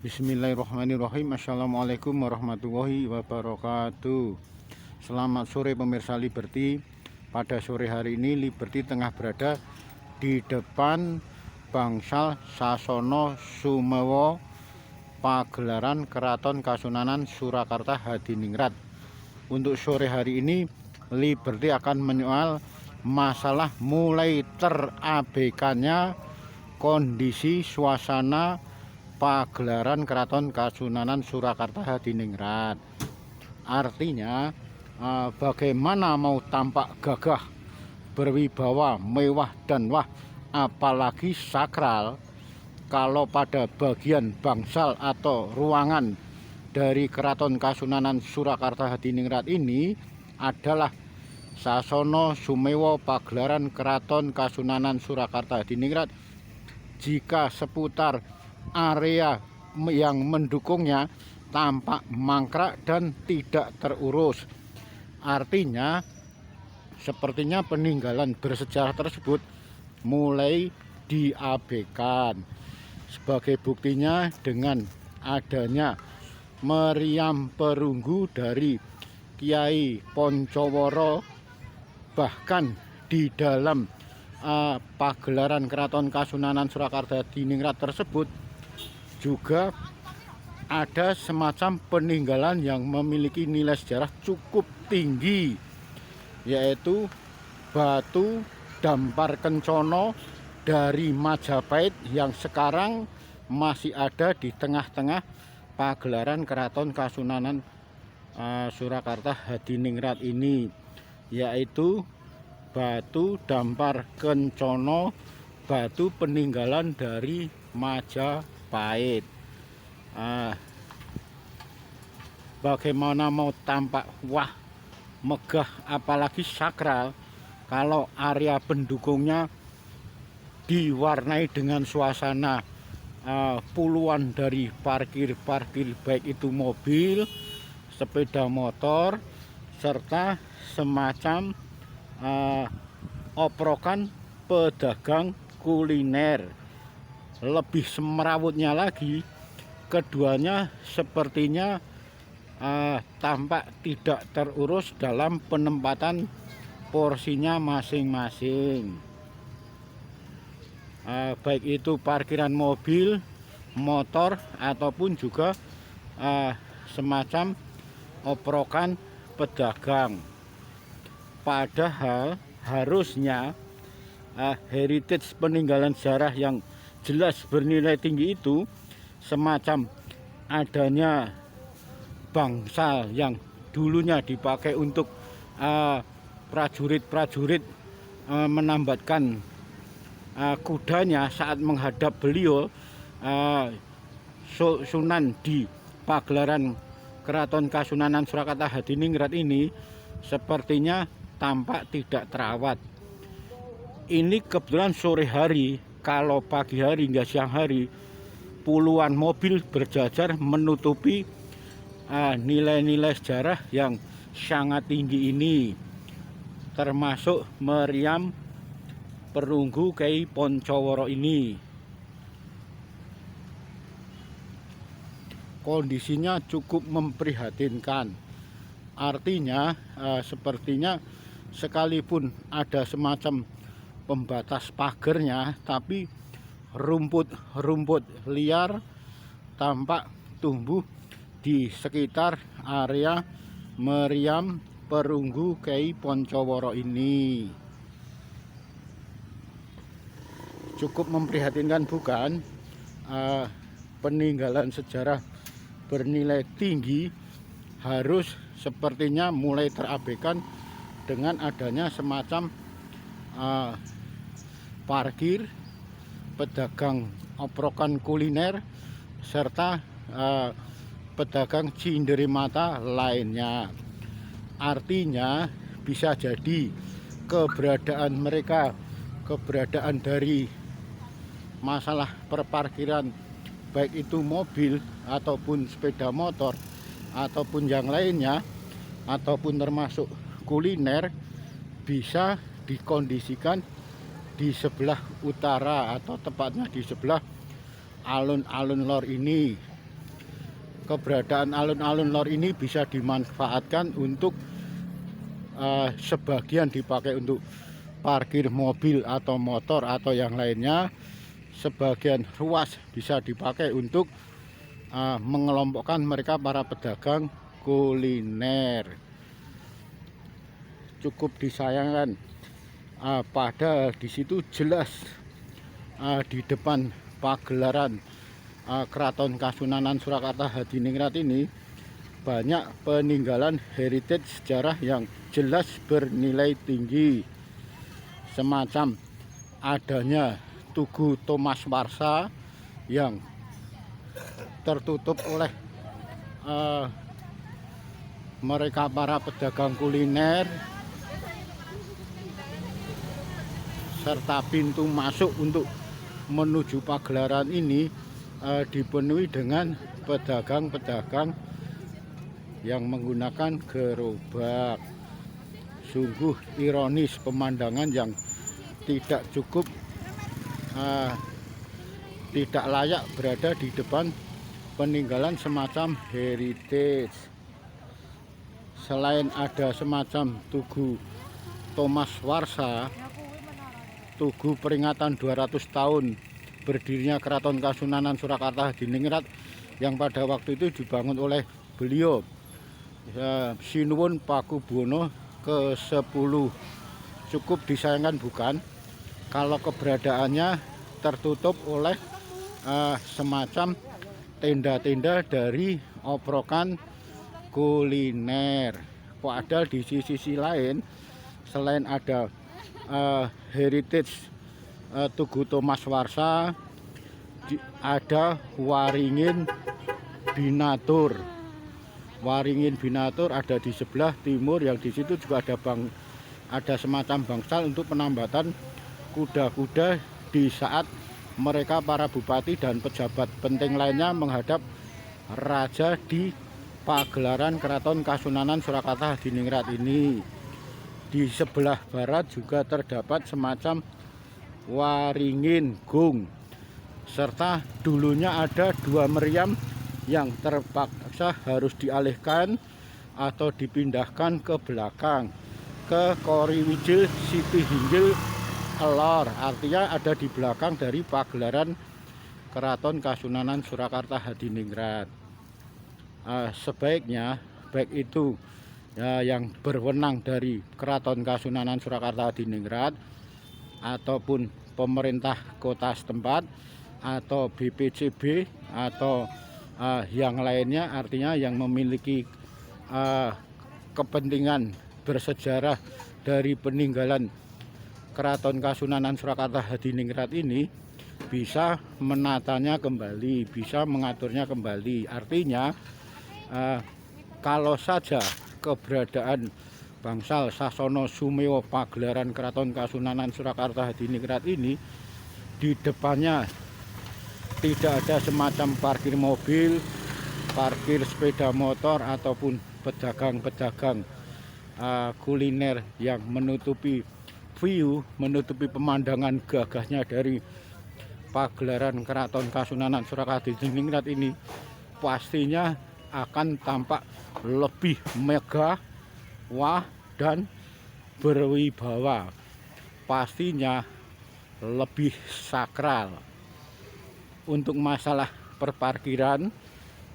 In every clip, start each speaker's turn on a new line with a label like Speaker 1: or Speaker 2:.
Speaker 1: Bismillahirrahmanirrahim. Assalamualaikum warahmatullahi wabarakatuh. Selamat sore pemirsa Liberty. Pada sore hari ini Liberty tengah berada di depan Bangsal Sasono Sumewo Pagelaran Keraton Kasunanan Surakarta Hadiningrat. Untuk sore hari ini Liberty akan menyoal masalah mulai terabaikannya kondisi suasana pagelaran Keraton Kasunanan Surakarta Hadiningrat. Artinya bagaimana mau tampak gagah, berwibawa, mewah dan wah, apalagi sakral, kalau pada bagian bangsal atau ruangan dari Keraton Kasunanan Surakarta Hadiningrat ini adalah Sasono Sumewo Pagelaran Keraton Kasunanan Surakarta Hadiningrat. Jika seputar area yang mendukungnya tampak mangkrak dan tidak terurus, artinya sepertinya peninggalan bersejarah tersebut mulai diabaikan. Sebagai buktinya dengan adanya meriam perunggu dari Kiai Poncoworo, bahkan di dalam pagelaran Keraton Kasunanan Surakarta Hadiningrat tersebut juga ada semacam peninggalan yang memiliki nilai sejarah cukup tinggi, yaitu batu dampar kencono dari Majapahit yang sekarang masih ada di tengah-tengah pagelaran Keraton Kasunanan Surakarta Hadiningrat ini, yaitu batu dampar kencono, batu peninggalan dari Majapahit. Bagaimana mau tampak wah, megah, apalagi sakral, kalau area pendukungnya diwarnai dengan suasana puluhan dari parkir-parkir, baik itu mobil, sepeda motor, serta semacam oprokan pedagang kuliner. Lebih semerawutnya lagi, keduanya sepertinya tampak tidak terurus dalam penempatan porsinya masing-masing, baik itu parkiran mobil, motor, ataupun juga semacam oprokan pedagang. Padahal harusnya heritage peninggalan sejarah yang jelas bernilai tinggi itu, semacam adanya bangsal yang dulunya dipakai untuk prajurit-prajurit menambatkan kudanya saat menghadap beliau, Sunan di pagelaran Keraton Kasunanan Surakarta Hadiningrat ini sepertinya tampak tidak terawat. Ini kebetulan sore hari, kalau pagi hari hingga siang hari puluhan mobil berjajar menutupi nilai-nilai sejarah yang sangat tinggi ini, termasuk meriam perunggu Kiai Poncoworo ini. Kondisinya cukup memprihatinkan. Artinya sepertinya sekalipun ada semacam pembatas pagernya, tapi rumput-rumput liar tampak tumbuh di sekitar area meriam perunggu Kiai Poncoworo ini. Cukup memprihatinkan, bukan? Peninggalan sejarah bernilai tinggi harus sepertinya mulai terabaikan dengan adanya semacam parkir, pedagang oprokan kuliner, serta pedagang cinderimata lainnya. Artinya bisa jadi keberadaan mereka, keberadaan dari masalah perparkiran, baik itu mobil ataupun sepeda motor ataupun yang lainnya, ataupun termasuk kuliner, bisa dikondisikan di sebelah utara atau tepatnya di sebelah alun-alun lor ini. keberadaan alun-alun lor ini bisa dimanfaatkan untuk sebagian dipakai untuk parkir mobil atau motor atau yang lainnya, sebagian ruas bisa dipakai untuk mengelompokkan mereka para pedagang kuliner. Cukup disayangkan pada di situ jelas di depan pagelaran Keraton Kasunanan Surakarta Hadiningrat ini banyak peninggalan heritage sejarah yang jelas bernilai tinggi, semacam adanya Tugu Thomas Warsa yang tertutup oleh mereka para pedagang kuliner, serta pintu masuk untuk menuju pagelaran ini dipenuhi dengan pedagang-pedagang yang menggunakan gerobak. Sungguh ironis pemandangan yang tidak cukup, tidak layak berada di depan peninggalan semacam heritage. Selain ada semacam Tugu Thomas Warsa, tugu peringatan 200 tahun berdirinya Keraton Kasunanan Surakarta Hadiningrat yang pada waktu itu dibangun oleh beliau Sinuwun Pakubuwono ke-10. Cukup disayangkan bukan kalau keberadaannya tertutup oleh semacam tenda-tenda dari oprokan kuliner. Padahal di sisi lain, selain ada heritage Tugu Thomas Warsa, ada Waringin Binatur. Waringin Binatur ada di sebelah timur, yang di situ juga ada semacam bangsal untuk penambatan kuda-kuda di saat mereka para bupati dan pejabat penting lainnya menghadap raja di pagelaran Keraton Kasunanan Surakarta Hadiningrat ini. Di sebelah barat juga terdapat semacam Waringin Gung, serta dulunya ada 2 meriam yang terpaksa harus dialihkan atau dipindahkan ke belakang ke Koriwijil Siti Hinggil Lor, artinya ada di belakang dari pagelaran Keraton Kasunanan Surakarta Hadiningrat. Sebaiknya baik itu yang berwenang dari Keraton Kasunanan Surakarta Hadiningrat ataupun pemerintah kota setempat atau BPCB atau yang lainnya, artinya yang memiliki kepentingan bersejarah dari peninggalan Keraton Kasunanan Surakarta Hadiningrat ini, bisa menatanya kembali, bisa mengaturnya kembali. Artinya kalau saja keberadaan bangsal Sasono Sumewa pagelaran Keraton Kasunanan Surakarta Hadiningrat ini di depannya tidak ada semacam parkir mobil, parkir sepeda motor ataupun pedagang-pedagang kuliner yang menutupi view, menutupi pemandangan gagahnya dari pagelaran Keraton Kasunanan Surakarta Hadiningrat ini, pastinya akan tampak lebih megah, wah, dan berwibawa. Pastinya lebih sakral. Untuk masalah perparkiran,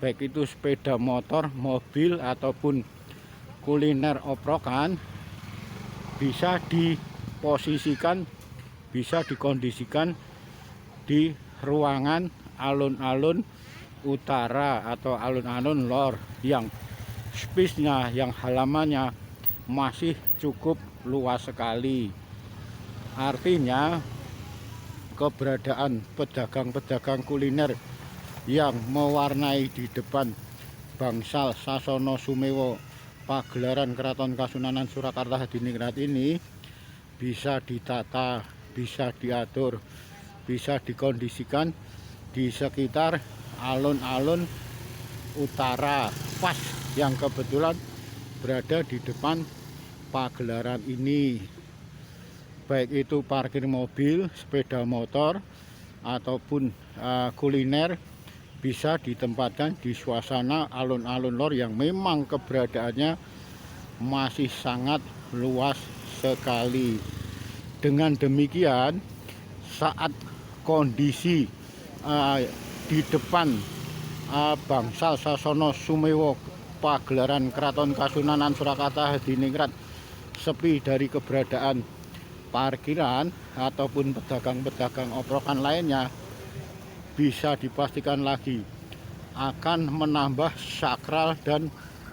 Speaker 1: baik itu sepeda motor, mobil ataupun kuliner oprokan, bisa diposisikan, bisa dikondisikan di ruangan alun-alun utara atau alun-alun lor yang space-nya, yang halamannya masih cukup luas sekali. Artinya keberadaan pedagang-pedagang kuliner yang mewarnai di depan bangsal Sasono Sumewa pagelaran Keraton Kasunanan Surakarta Hadiningrat ini bisa ditata, bisa diatur, bisa dikondisikan di sekitar alun-alun utara, pas yang kebetulan berada di depan pagelaran ini, baik itu parkir mobil, sepeda motor ataupun kuliner bisa ditempatkan di suasana alun-alun lor yang memang keberadaannya masih sangat luas sekali. Dengan demikian, saat kondisi di depan bangsal Sasono Sumewo pagelaran Keraton Kasunanan Surakarta Hadiningrat sepi dari keberadaan parkiran ataupun pedagang-pedagang oprokan lainnya, bisa dipastikan lagi akan menambah sakral dan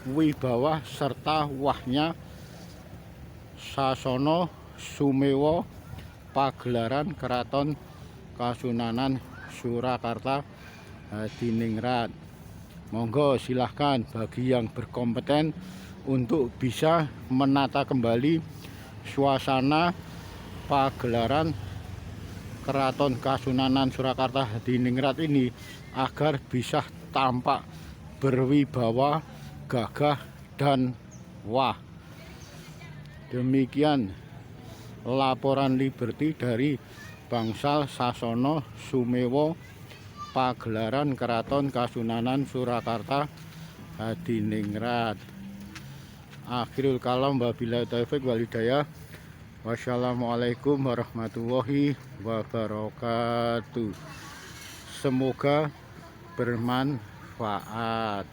Speaker 1: wibawa serta wahnya Sasono Sumewo pagelaran Keraton Kasunanan Surakarta Hadiningrat. Monggo silahkan bagi yang berkompeten untuk bisa menata kembali suasana pagelaran Keraton Kasunanan Surakarta Hadiningrat ini agar bisa tampak berwibawa, gagah, dan wah. Demikian laporan Liberty dari bangsal Sasono Sumewo pagelaran Keraton Kasunanan Surakarta Hadiningrat. Akhirul kalam, wabillahi taufiq wal hidayah. Wassalamualaikum warahmatullahi wabarakatuh. Semoga bermanfaat.